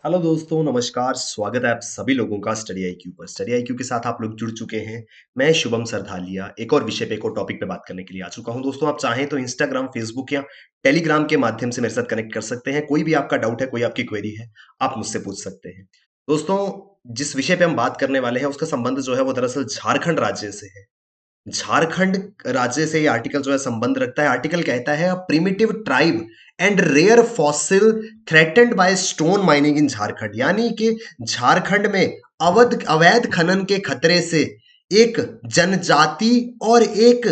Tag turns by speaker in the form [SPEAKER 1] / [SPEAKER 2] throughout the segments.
[SPEAKER 1] Hello दोस्तों, नमस्कार। स्वागत है आप सभी लोगों का स्टडी आईक्यू पर। स्टडी आईक्यू के साथ आप लोग जुड़ चुके हैं। मैं शुभम सरधालिया एक और विषय पे, एक और टॉपिक पे बात करने के लिए आ चुका हूं। दोस्तों, आप चाहें तो इंस्टाग्राम, फेसबुक या टेलीग्राम के माध्यम से मेरे साथ कनेक्ट कर सकते हैं। कोई भी आपका डाउट है, कोई आपकी क्वेरी है, आप मुझसे पूछ सकते हैं। दोस्तों, जिस विषय पे हम बात करने वाले हैं उसका संबंध जो है वो दरअसल झारखंड राज्य से है। झारखंड राज्य से ये आर्टिकल जो है संबंध रखता है। आर्टिकल कहता है a primitive tribe and rare fossil threatened by stone mining in Jharkhand. यानी कि झारखंड में अवैध खनन के खतरे से एक जनजाति और एक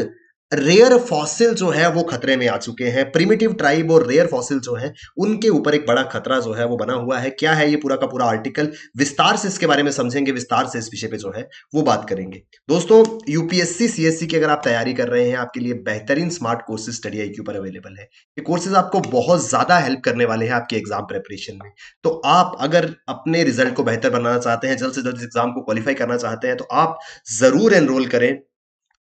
[SPEAKER 1] रेयर फॉसिल जो है वो खतरे में आ चुके हैं। प्रिमिटिव ट्राइब और रेयर फॉसिल जो है उनके ऊपर एक बड़ा खतरा जो है वो बना हुआ है। क्या है ये पूरा का पूरा आर्टिकल, विस्तार से इसके बारे में समझेंगे, विस्तार से इस विषय पे जो है वो बात करेंगे। दोस्तों, यूपीएससी सीएससी की अगर आप तैयारी कर रहे हैं, आपके लिए बेहतरीन स्मार्ट कोर्सेज स्टडी आईक्यू पर अवेलेबल है। ये कोर्सेज आपको बहुत ज्यादा हेल्प करने वाले हैं आपके एग्जाम प्रिपरेशन में। तो आप अगर अपने रिजल्ट को बेहतर बनाना चाहते हैं, जल्द से जल्द इस एग्जाम को क्वालिफाई करना चाहते हैं, तो आप जरूर एनरोल करें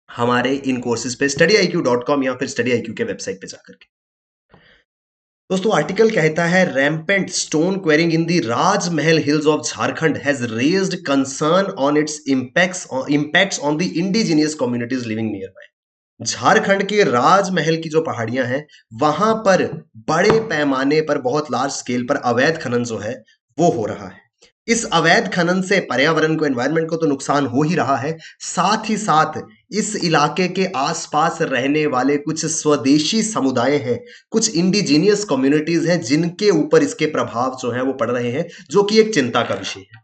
[SPEAKER 1] हमारे इन कोर्सेज पे studyIQ.com या फिर स्टडी आईक्यू के वेबसाइट पे जाकर के। दोस्तों, आर्टिकल कहता है rampant stone quarrying in the Rajmahal hills of Jharkhand has raised concern on it's impacts on the indigenous communities living near by. Jharkhand के राजमहल की जो पहाड़ियां हैं वहां पर बड़े पैमाने पर, बहुत लार्ज स्केल पर अवैध खनन जो है वो हो रहा है। इस अवैध खनन से पर्यावरण को, एनवायरनमेंट को तो नुकसान हो ही रहा है, साथ ही साथ इस इलाके के आसपास रहने वाले कुछ स्वदेशी समुदाय हैं, कुछ इंडिजीनियस कम्युनिटीज हैं जिनके ऊपर इसके प्रभाव जो है वो पड़ रहे हैं, जो कि एक चिंता का विषय है।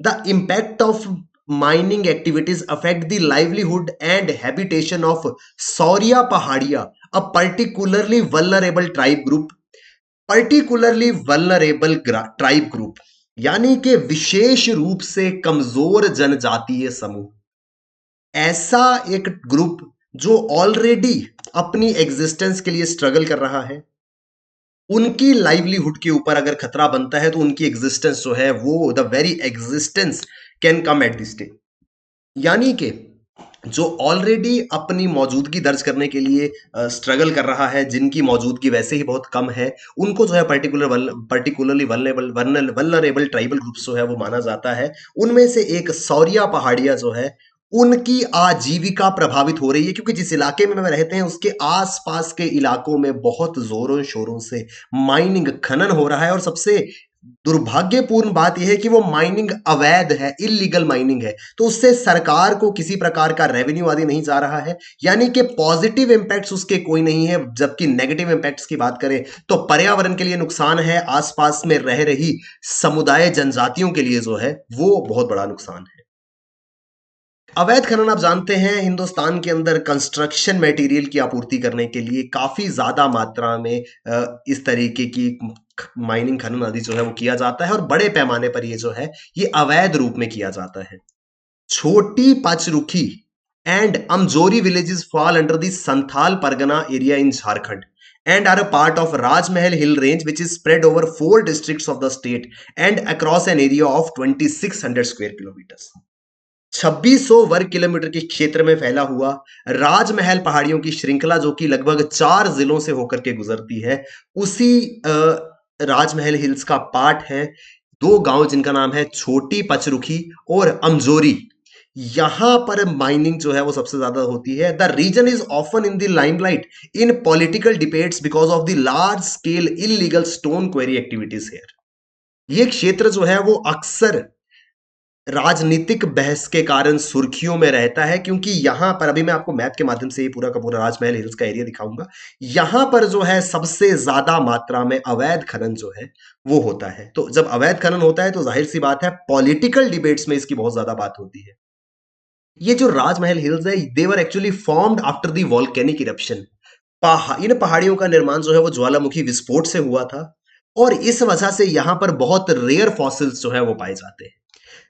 [SPEAKER 1] The impact of mining activities affect the livelihood and habitation of Sauria Paharia, a particularly vulnerable tribe group. Particularly vulnerable tribe group यानी कि विशेष रूप से कमजोर जनजातीय समूह। ऐसा एक ग्रुप जो ऑलरेडी अपनी एग्जिस्टेंस के लिए स्ट्रगल कर रहा है, उनकी लाइवलीहुड के ऊपर अगर खतरा बनता है तो उनकी एग्जिस्टेंस जो है वो, the very existence can come at this stage. यानी कि जो ऑलरेडी अपनी मौजूदगी दर्ज करने के लिए स्ट्रगल कर रहा है, जिनकी मौजूदगी वैसे ही बहुत कम है, उनको जो है पर्टिकुलरली वल्नरेबल ट्राइबल ग्रुप्स जो है वो माना जाता है। उनमें से एक सौरिया पहाड़िया जो है, उनकी आजीविका प्रभावित हो रही है, क्योंकि जिस इलाके में वे रहते हैं उसके आसपास के इलाकों में बहुत जोरों शोरों से माइनिंग, खनन हो रहा है। और सबसे दुर्भाग्यपूर्ण बात यह है कि वो माइनिंग अवैध है, इलीगल माइनिंग है, तो उससे सरकार को किसी प्रकार का रेवेन्यू आदि नहीं जा रहा है। यानी कि पॉजिटिव इंपैक्ट्स उसके कोई नहीं है, जबकि नेगेटिव इंपैक्ट्स की बात करें तो पर्यावरण के लिए नुकसान है, आसपास में रह रही समुदाय जनजातियों के लिए जो है वो बहुत बड़ा नुकसान है। अवैध खनन, आप जानते हैं, हिंदुस्तान के अंदर कंस्ट्रक्शन मटेरियल की आपूर्ति करने के लिए काफी ज्यादा मात्रा में इस तरीके की माइनिंग, खनन आदि जो है वो किया जाता है, और बड़े पैमाने पर ये जो है ये अवैध रूप में किया जाता है। Chhoti Pachrukhi and Amjori villages fall under the Santhal Pargana area in Jharkhand and are a part of Rajmahal Hill Range, which is spread over 4 districts of the state and across an area of 2600 square kilometers. 2600 वर्ग किलोमीटर के क्षेत्र में फैला हुआ राजमहल पहाड़ियों की श्रृंखला, जो कि लगभग 4 जिलों से होकर के गुजरती है, उसी राजमहल हिल्स का पार्ट है। 2 गांव जिनका नाम है छोटी पचरुखी और अमजोरी, यहां पर माइनिंग जो है वो सबसे ज्यादा होती है। The region is often in the limelight in political debates because of the large scale illegal stone quarry activities here. ये क्षेत्र जो है वो अक्सर राजनीतिक बहस के कारण सुर्खियों में रहता है, क्योंकि यहां पर, अभी मैं आपको मैप के माध्यम से ये पूरा का पूरा राजमहल हिल्स का एरिया दिखाऊंगा, यहां पर जो है सबसे ज्यादा मात्रा में अवैध खनन जो है वो होता है। तो जब अवैध खनन होता है तो जाहिर सी बात है पॉलिटिकल डिबेट्स में इसकी बहुत ज्यादा बात होती है। ये जो राजमहल हिल्स है, they were actually formed after the volcanic eruption. इन पहाड़ियों का निर्माण जो है वो ज्वालामुखी विस्फोट से हुआ था, और इस वजह से यहां पर बहुत रेयर फॉसिल्स जो है वो पाए जाते हैं।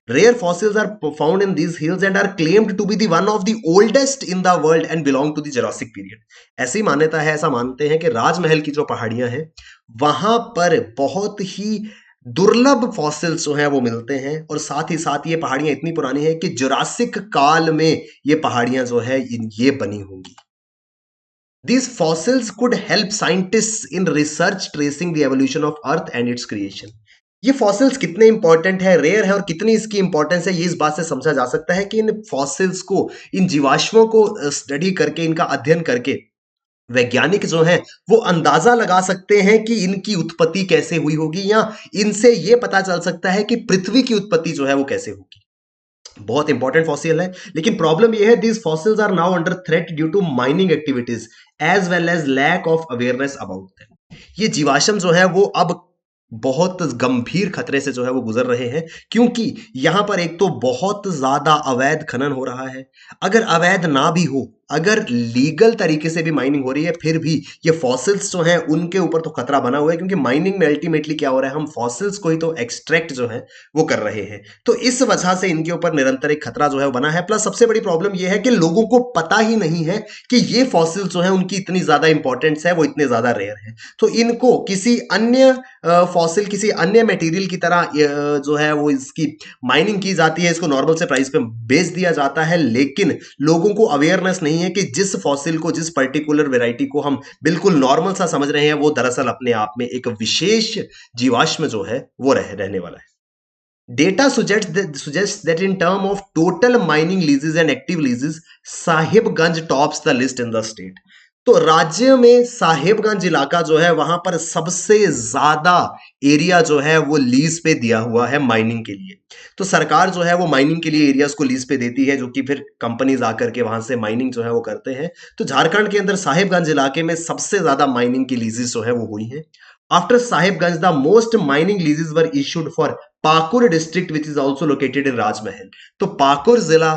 [SPEAKER 1] Rare fossils are found in these hills and are claimed to be the one of the oldest in the world and belong to the Jurassic period. ऐसी मान्यता है, ऐसा मानते हैं कि राजमहल की जो पहाड़ियां हैं वहां पर बहुत ही दुर्लभ फॉसिल्स जो हैं वो मिलते हैं, और साथ ही साथ ये पहाड़ियां इतनी पुरानी है कि जुरासिक काल में ये पहाड़ियां जो है ये बनी होंगी। These fossils could help scientists in research tracing the evolution of Earth and its creation. ये फॉसिल्स कितने इंपॉर्टेंट है, रेयर है और कितनी इसकी इंपॉर्टेंस है, ये इस बात से समझा जा सकता है कि इन फॉसिल्स को, इन जीवाश्मों को स्टडी करके, इनका अध्ययन करके वैज्ञानिक जो हैं वो अंदाजा लगा सकते हैं कि इनकी उत्पत्ति कैसे हुई होगी, या इनसे ये पता चल सकता है कि पृथ्वी की उत्पत्ति जो है वो कैसे होगी। बहुत इंपॉर्टेंट फॉसिल है, लेकिन प्रॉब्लम ये है, these fossils are now under threat due to mining activities as well as lack of awareness about them. ये जीवाश्म जो है वो अब बहुत गंभीर खतरे से जो है वो गुजर रहे हैं, क्योंकि यहां पर एक तो बहुत ज्यादा अवैध खनन हो रहा है। अगर अवैध ना भी हो, अगर लीगल तरीके से भी माइनिंग हो रही है, फिर भी ये फॉसिल्स जो हैं उनके ऊपर तो खतरा बना हुआ है, क्योंकि माइनिंग में अल्टीमेटली क्या हो रहा है, हम फॉसिल्स को ही तो एक्सट्रैक्ट जो है वो कर रहे हैं। तो इस वजह से इनके ऊपर निरंतर एक खतरा जो है वो बना है। प्लस सबसे बड़ी प्रॉब्लम यह है कि लोगों को पता ही नहीं है कि ये फॉसिल्स जो है उनकी इतनी ज्यादा इंपॉर्टेंस है, वो इतने ज्यादा रेयर है। तो इनको किसी अन्य फॉसिल, किसी अन्य मटेरियल की तरह जो है वो इसकी माइनिंग की जाती है, इसको नॉर्मल से प्राइस पे बेच दिया जाता है, लेकिन लोगों को अवेयरनेस नहीं है कि जिस फॉसिल को, जिस पर्टिकुलर वेराइटी को हम बिल्कुल नॉर्मल सा समझ रहे हैं, वो दरअसल अपने आप में एक विशेष जीवाश्म जो है वो रहने वाला है। Data suggests that in term of total mining leases and active leases, Sahibganj tops the list in the state. तो राज्य में साहिबगंज इलाका जो है वहां पर सबसे ज्यादा एरिया जो है वो लीज पे दिया हुआ है माइनिंग के लिए। तो सरकार जो है वो माइनिंग के लिए एरियाज को लीज पे देती है, जो कि फिर कंपनीज आकर के वहां से माइनिंग जो है वो करते हैं। तो झारखंड के अंदर साहिबगंज इलाके में सबसे ज्यादा माइनिंग की लीजेस जो है वो हुई है। After Sahibganj the most mining leases were issued for Pakur district which is also located in Rajmahal. तो पाकुर जिला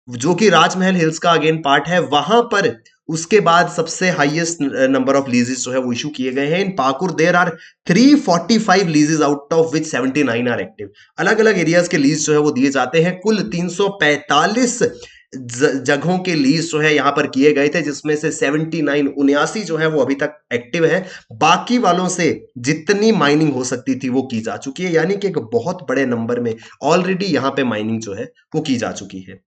[SPEAKER 1] जो कि राजमहल हिल्स का अगेन पार्ट है, वहां पर उसके बाद सबसे हाईएस्ट नंबर ऑफ लीजेस जो है वो इशू किए गए हैं। In Pakur there are 345 leases out of which 79 are active. अलग अलग एरियाज के लीज जो है वो दिए जाते हैं। कुल 345 जगहों के लीज जो है यहां पर किए गए थे, जिसमें से 79 जो है वो अभी तक एक्टिव है। बाकी वालों से जितनी माइनिंग हो सकती थी वो की जा चुकी है, यानी कि एक बहुत बड़े नंबर में ऑलरेडी यहां पे माइनिंग जो है वो की जा चुकी है।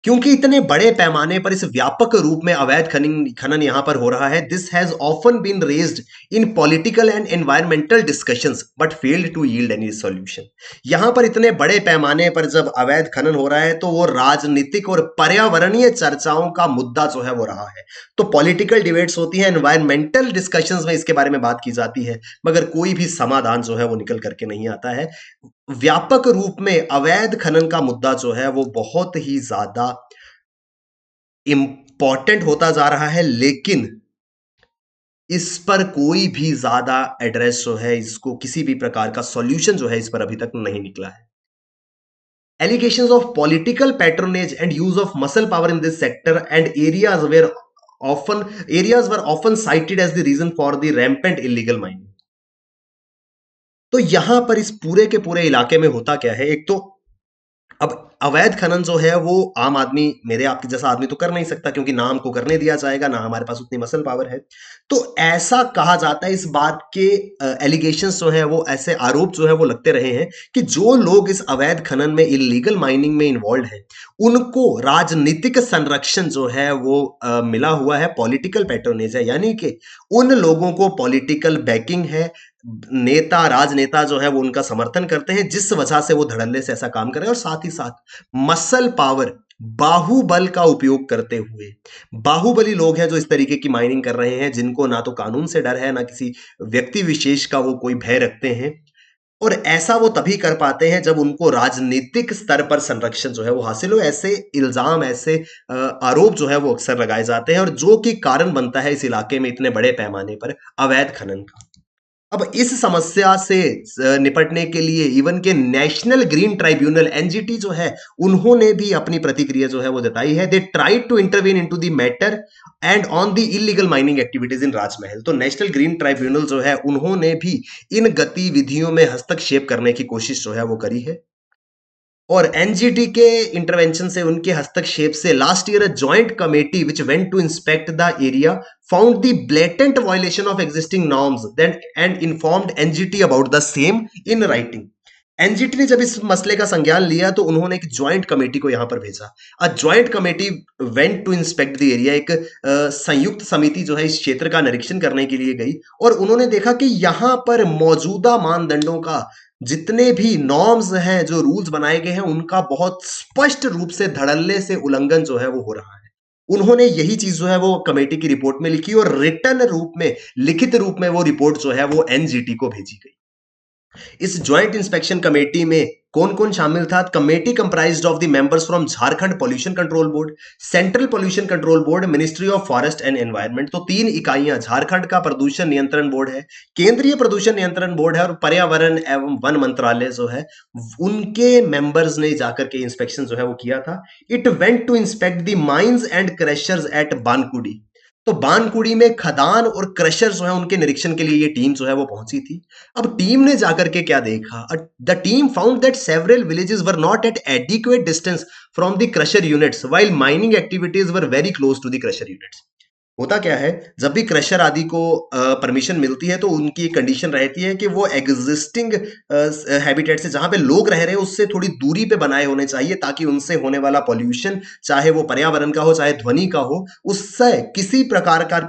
[SPEAKER 1] क्योंकि इतने बड़े पैमाने पर इस व्यापक रूप में अवैध खनन यहां पर हो रहा है, this has often been raised in political and environmental discussions but failed to yield any solution. यहां पर इतने बड़े पैमाने पर जब अवैध खनन हो रहा है तो वो राजनीतिक और पर्यावरणीय चर्चाओं का मुद्दा जो है वो रहा है। तो पॉलिटिकल डिबेट्स होती हैं, एनवायरमेंटल डिस्कशंस में इसके बारे में बात की जाती है, मगर कोई भी समाधान जो है वो निकल करके नहीं आता है। व्यापक रूप में अवैध खनन का मुद्दा जो है वो बहुत ही ज्यादा इंपॉर्टेंट होता जा रहा है, लेकिन इस पर कोई भी ज्यादा एड्रेस जो है, इसको किसी भी प्रकार का सॉल्यूशन जो है इस पर अभी तक नहीं निकला है। Allegations of political patronage and use of muscle power in this sector and areas were often cited as the reason for the rampant illegal mining. तो यहां पर इस पूरे के पूरे इलाके में होता क्या है, एक तो अब अवैध खनन जो है वो आम आदमी, मेरे आपके जैसा आदमी तो कर नहीं सकता, क्योंकि ना हमको करने दिया जाएगा, ना हमारे पास उतनी मसल पावर है। तो ऐसा कहा जाता है, इस बात के एलिगेशंस जो है वो, ऐसे आरोप जो है वो लगते रहे हैं कि जो लोग इस अवैध खनन में, इलीगल माइनिंग में इन्वॉल्व हैं, उनको राजनीतिक संरक्षण जो है वो मिला हुआ है, पॉलिटिकल पैट्रोनेज है, यानी कि उन लोगों को पॉलिटिकल बैकिंग है, नेता, राजनेता जो है वो उनका समर्थन करते हैं, जिस वजह से वो धड़ल्ले से ऐसा काम कर रहे हैं। और साथ ही साथ मसल पावर, बाहुबल का उपयोग करते हुए, बाहुबली लोग हैं जो इस तरीके की माइनिंग कर रहे हैं, जिनको ना तो कानून से डर है, ना किसी व्यक्ति विशेष का वो कोई भय रखते हैं। और ऐसा वो तभी कर पाते हैं जब उनको राजनीतिक स्तर पर संरक्षण जो है वो हासिल हो। ऐसे इल्जाम, ऐसे आरोप जो है वो अक्सर लगाए जाते हैं, और जो कि कारण बनता है इस इलाके में इतने बड़े पैमाने पर अवैध खनन का। अब इस समस्या से निपटने के लिए इवन के नेशनल ग्रीन ट्राइब्यूनल एनजीटी जो है, उन्होंने भी अपनी प्रतिक्रिया जो है वो जताई है। They tried to intervene into the matter and on the illegal mining activities in Rajmahal. तो नेशनल ग्रीन ट्राइब्यूनल जो है, उन्होंने भी इन गतिविधियों में हस्तक्षेप करने की कोशिश जो है वो करी है। और एनजीटी के इंटरवेंशन से, उनके हस्तक्षेप से, last year a joint committee which went to inspect the area found the blatant violation of existing norms then and informed NGT about the same in writing. NGT ने जब इस मसले का संज्ञान लिया तो उन्होंने एक ज्वाइंट कमेटी को यहां पर भेजा। A joint committee went to inspect the area. एक संयुक्त समिति जो है इस क्षेत्र का निरीक्षण करने के लिए गई और उन्होंने देखा कि यहां पर मौजूदा मानदंडों का जितने भी नॉर्म्स हैं, जो रूल्स बनाए गए हैं, उनका बहुत स्पष्ट रूप से धड़ल्ले से उल्लंघन जो है वो हो रहा है। उन्होंने यही चीज जो है वो कमेटी की रिपोर्ट में लिखी और रिटन रूप में, लिखित रूप में वो रिपोर्ट जो है वो एनजीटी को भेजी गई। इस ज्वाइंट इंस्पेक्शन कमेटी में कौन कौन शामिल था? Committee comprised of the members from Jharkhand pollution control board, central pollution control board, ministry of forest and environment. तो तीन इकाइयां, झारखंड का प्रदूषण नियंत्रण बोर्ड है, केंद्रीय प्रदूषण नियंत्रण बोर्ड है और पर्यावरण एवं वन मंत्रालय जो है, उनके मेंबर्स ने जाकर के इंस्पेक्शन जो है वो किया था। It went to inspect the mines and crushers at Bankudi. तो बानकुड़ी में खदान और क्रशर जो है उनके निरीक्षण के लिए ये टीम जो है वो पहुंची थी। अब टीम ने जाकर के क्या देखा? The team found that several villages were not at adequate distance from the crusher units while mining activities were very close to the crusher units. होता क्या है, जब भी क्रशर आदि को परमिशन मिलती है तो उनकी एक कंडीशन रहती है कि वो एग्जिस्टिंग हैबिटेट से, जहां पे लोग रह रहे हैं, उससे थोड़ी दूरी पे बनाए होने चाहिए, ताकि उनसे होने वाला पॉल्यूशन, चाहे वो पर्यावरण का हो चाहे ध्वनि का हो, उससे किसी प्रकार का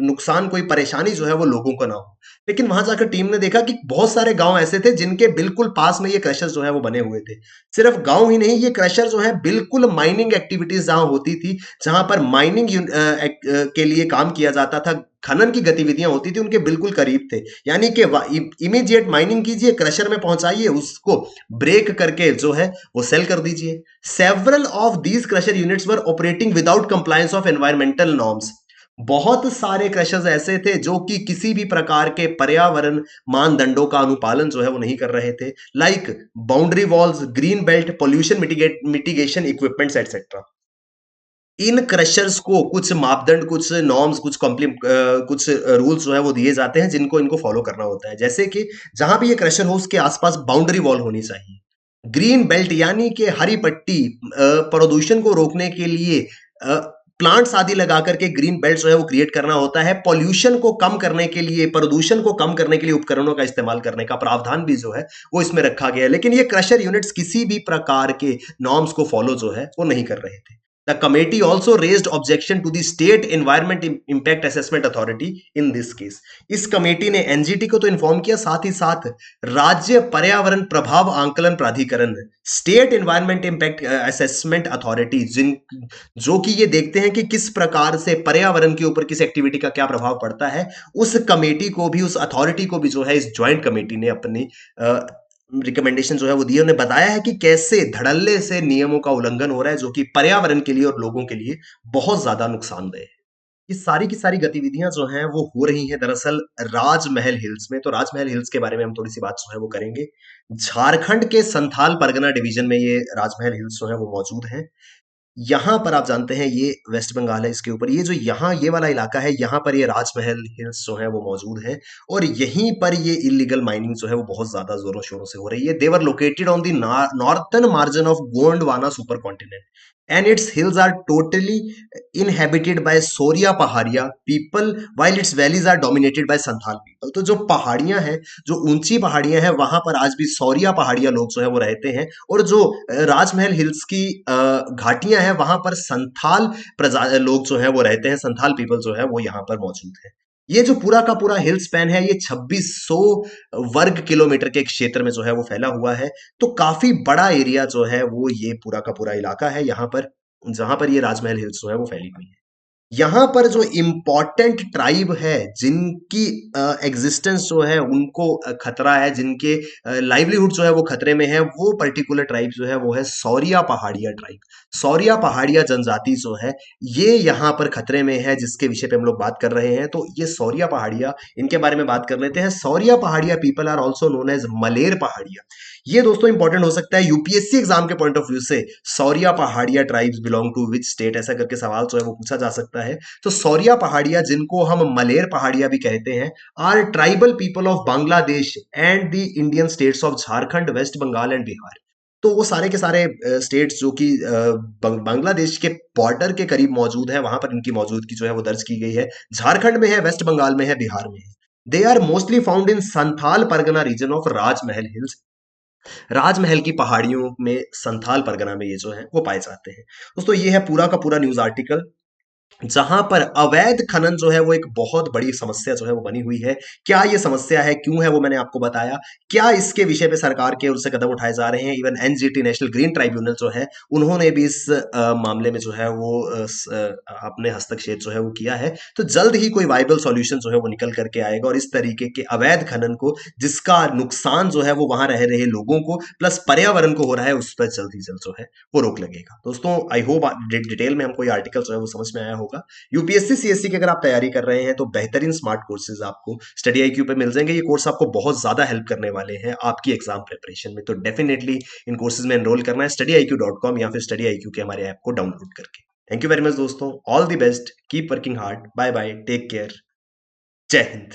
[SPEAKER 1] नुकसान, कोई परेशानी जो है वो लोगों को ना हो। लेकिन वहां जाकर टीम ने देखा कि बहुत सारे गांव ऐसे थे जिनके बिल्कुल पास में ये क्रशर जो है वो बने हुए थे। सिर्फ गांव ही नहीं, ये क्रशर जो है बिल्कुल माइनिंग एक्टिविटीज जहां होती थी, जहां पर माइनिंग के लिए काम किया जाता था, खनन की गतिविधियां होती थी, उनके बिल्कुल करीब थे। यानी कि इमीडिएट माइनिंग कीजिए, क्रशर में पहुंचाइए, उसको ब्रेक करके जो है वो सेल कर दीजिए। Several of these crusher units were operating without compliance of environmental norms. बहुत सारे क्रशर्स ऐसे थे जो कि किसी भी प्रकार के पर्यावरण मानदंडों का अनुपालन जो है वो नहीं कर रहे थे, like boundary walls, green belt, pollution mitigation equipments etcetera. इन क्रशर्स को कुछ मापदंड, कुछ नॉर्म्स, कुछ रूल्स जो है वो दिए जाते हैं जिनको इनको फॉलो करना होता है। जैसे कि जहां भी ये क्रशर हो उसके आसपास बाउंड्री वॉल होनी चाहिए। ग्रीन बेल्ट यानी कि हरी पट्टी, प्रदूषण को रोकने के लिए प्लांट्स आदि लगा करके ग्रीन बेल्ट जो है वो क्रिएट करना होता है। पॉल्यूशन को कम करने के लिए, प्रदूषण को कम करने के लिए उपकरणों का इस्तेमाल करने का प्रावधान भी जो है वो इसमें रखा गया है। लेकिन ये क्रशर यूनिट्स किसी भी प्रकार के नॉर्म्स को फॉलो जो है वो नहीं कर रहे थे। The committee also raised objection to the State Environment Impact Assessment Authority in this case. इस कमेटी ने एनजीटी को तो इन्फॉर्म किया, साथ ही साथ राज्य पर्यावरण प्रभाव आंकलन प्राधिकरण, state environment impact assessment authority, जिन जो कि ये देखते हैं कि किस प्रकार से पर्यावरण के ऊपर किस एक्टिविटी का क्या प्रभाव पड़ता है, उस कमेटी को भी, उस अथॉरिटी को भी जो है इस ज्वाइंट कमेटी ने अपनी रिकमेंडेशन जो है वो दी है। उन्हें बताया है कि कैसे धड़ल्ले से नियमों का उल्लंघन हो रहा है, जो कि पर्यावरण के लिए और लोगों के लिए बहुत ज्यादा नुकसानदेह है। ये सारी की सारी गतिविधियां जो हैं वो हो रही हैं दरअसल राजमहल हिल्स में। तो राजमहल हिल्स के बारे में हम थोड़ी सी बात जो है वो करेंगे। झारखंड के संथाल परगना डिवीजन में ये राजमहल हिल्स जो है वो मौजूद है। यहाँ पर आप जानते हैं ये वेस्ट बंगाल है, इसके ऊपर ये जो यहाँ ये वाला इलाका है, यहाँ पर ये राजमहल हिल्स जो है वो मौजूद है और यहीं पर ये इलीगल माइनिंग जो है वो बहुत ज्यादा जोरों शोरों से हो रही है। They were located on the northern margin of Gondwana supercontinent and its hills are totally inhabited by Sauria Paharia people while its valleys are dominated by Santhal people. तो जो पहाड़ियां हैं, जो ऊंची पहाड़ियां हैं, वहां पर आज भी सौरिया पहाड़िया लोग जो है वो रहते हैं और जो राजमहल हिल्स की घाटियां हैं वहां पर संथाल लोग जो है वो रहते हैं, संथाल पीपल जो है वो यहाँ पर मौजूद है। ये जो पूरा का पूरा हिल स्पैन है ये 2600 वर्ग किलोमीटर के क्षेत्र में जो है वो फैला हुआ है। तो काफी बड़ा एरिया जो है वो ये पूरा का पूरा इलाका है यहाँ पर, जहां पर ये राजमहल हिल्स जो है वो फैली हुई है। यहाँ पर जो इम्पोर्टेंट ट्राइब है, जिनकी एग्जिस्टेंस जो है उनको खतरा है, जिनके लाइवलीहुड जो है वो खतरे में है, वो पर्टिकुलर ट्राइब जो है वो है सौरिया पहाड़िया ट्राइब। सौरिया पहाड़िया जनजाति जो है ये यहाँ पर खतरे में है, जिसके विषय पे हम लोग बात कर रहे हैं। तो ये सौरिया पहाड़िया, इनके बारे में बात कर लेते हैं। Sauria Paharia people are also known as Maler Paharia. ये दोस्तों इंपॉर्टेंट हो सकता है यूपीएससी एग्जाम के पॉइंट ऑफ व्यू से। Sauria Paharia tribes belong to which state, ऐसा करके सवाल जो है वो पूछा जा सकता है। तो सौरिया पहाड़िया, जिनको हम मलेर पहाड़िया भी कहते हैं, are tribal people of Bangladesh and the Indian states of Jharkhand, West Bengal and Bihar. तो वो सारे के सारे स्टेट्स जो कि बांग्लादेश के बॉर्डर के करीब मौजूद है, वहां पर इनकी मौजूदगी जो है वो दर्ज की गई है। झारखंड में है, वेस्ट बंगाल में है, बिहार में है। They are mostly found in Santhal Pargana region of Rajmahal hills Rajmahal की पहाड़ियों में संथाल परगना में ये जो है वो पाए जाते हैं। दोस्तों ये है पूरा का पूरा न्यूज़ आर्टिकल, जहां पर अवैध खनन जो है वो एक बहुत बड़ी समस्या जो है वो बनी हुई है। क्या ये समस्या है, क्यों है, वो मैंने आपको बताया। क्या इसके विषय पे सरकार के ओर से कदम उठाए जा रहे हैं। Even NGT national green tribunal जो है उन्होंने भी इस मामले में जो है वो अपने हस्तक्षेप जो है वो किया है। तो जल्द ही कोई वाइबल सॉल्यूशन जो है वो निकल करके आएगा और इस तरीके के अवैध खनन को, जिसका नुकसान जो है वो वहां रह रहे लोगों को प्लस पर्यावरण को हो रहा है, उस पर जल्द ही जल्द जो है वो रोक लगेगा। दोस्तों आई होप डिटेल में हमको ये आर्टिकल जो है वो समझ में आया होगा। यूपीएससी सीएससी की अगर आप तैयारी कर रहे हैं तो बेहतरीन स्मार्ट कोर्सेज आपको स्टडी आईक्यू पे मिल जाएंगे। ये कोर्स आपको बहुत ज्यादा हेल्प करने वाले हैं आपकी एग्जाम प्रिपरेशन में, तो डेफिनेटली इन कोर्सेज में एनरोल करना है studyIQ.com या फिर स्टडी आईक्यू के हमारे ऐप को डाउनलोड करके। थैंक यू वेरी मच दोस्तों, all the best, keep working hard, bye bye, take care, जय हिंद।